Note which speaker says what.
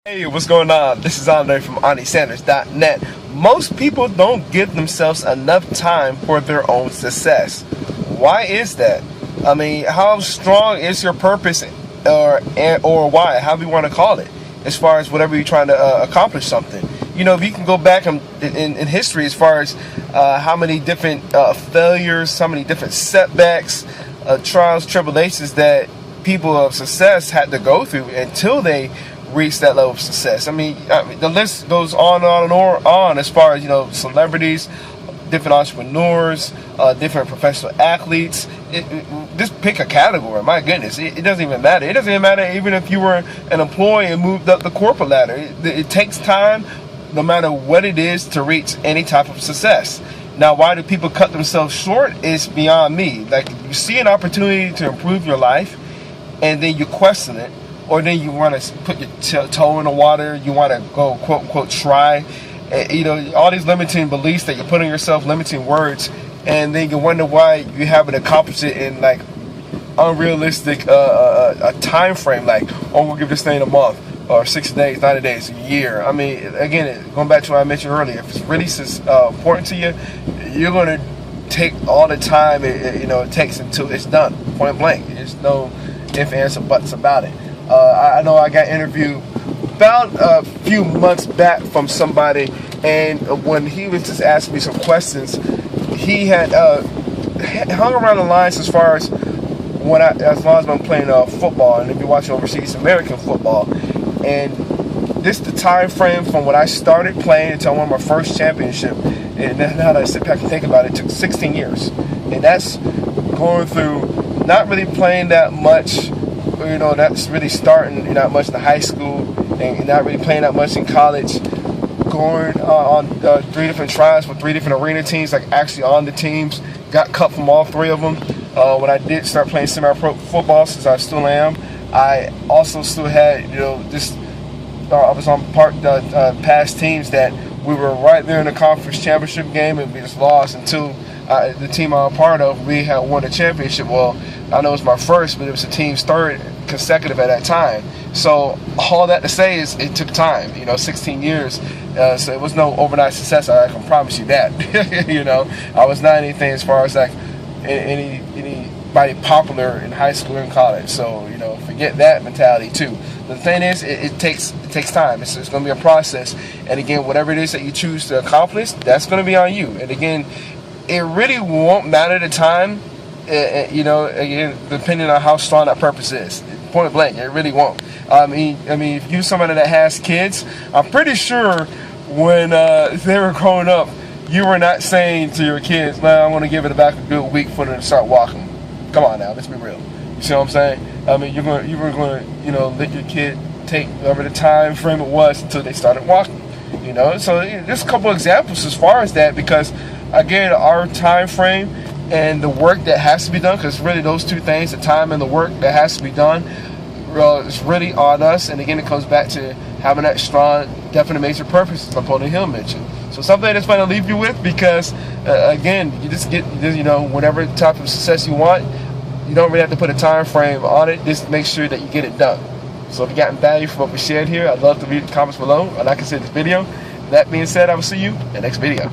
Speaker 1: Hey, what's going on? This is Andre from AndySanders.net. Most people don't give themselves enough time for their own success. Why is that? I mean, how strong is your purpose, or why, however you want to call it, as far as whatever you're trying to accomplish something? You know, if you can go back in history as far as how many different failures, how many different setbacks, trials, tribulations that people of success had to go through until they reach that level of success. I mean, the list goes on and on as far as, you know, celebrities, different entrepreneurs, different professional athletes. Just pick a category. My goodness, it doesn't even matter. It doesn't even matter even if you were an employee and moved up the corporate ladder. It takes time, no matter what it is, to reach any type of success. Now, why do people cut themselves short is beyond me. Like, you see an opportunity to improve your life, and then you question it, or then you want to put your toe in the water, you want to go quote unquote try, you know, all these limiting beliefs that you put on yourself, limiting words, and then you wonder why you haven't accomplished it in like unrealistic a time frame, like, oh, we'll give this thing a month or 60 days, 90 days, a year. I mean, again, going back to what I mentioned earlier, if it's really important to you, you're going to take all the time it takes until it's done, point blank. There's no ifs, ands, or buts about it. I know I got interviewed about a few months back from somebody, and when he was just asking me some questions, he had hung around the lines as far as as long as I'm playing football, and if you're watching overseas American football, and this the time frame from when I started playing until I won my first championship. And now that I sit back and think about it, it took 16 years, and that's going through not really playing that much. You know, that's really starting not much in high school and not really playing that much in college, going on 3 different trials with 3 different arena teams, like actually on the teams, got cut from all 3 of them. When I did start playing semi-pro football, since I still am, I also still had, I was on past teams that we were right there in the conference championship game, and we just lost until the team I'm a part of, we had won the championship. Well, I know it was my first, but it was the team's 3rd consecutive at that time. So all that to say is it took time, 16 years. So it was no overnight success, I can promise you that. I was not anything as far as like anybody popular in high school or in college. So, forget that mentality too. The thing is, it takes time. It's going to be a process. And again, whatever it is that you choose to accomplish, that's going to be on you. And again, it really won't matter the time, again, depending on how strong that purpose is. Point blank, it really won't. I mean, if you're somebody that has kids, I'm pretty sure when they were growing up, you were not saying to your kids, "Man, I want to give it back a good week for them to start walking." Come on now, let's be real. You see what I'm saying? I mean, you were going to, let your kid take whatever the time frame it was until they started walking. So there's a couple examples as far as that, because again, our time frame and the work that has to be done, because really those 2 things, the time and the work that has to be done, is really on us. And again, it comes back to having that strong, definite major purpose, as Napoleon Hill mentioned. So something that's going to leave you with, because again, you just get, whatever type of success you want, you don't really have to put a time frame on it. Just make sure that you get it done. So if you got value from what we shared here, I'd love to read the comments below, and like I said, this video. That being said, I will see you in the next video.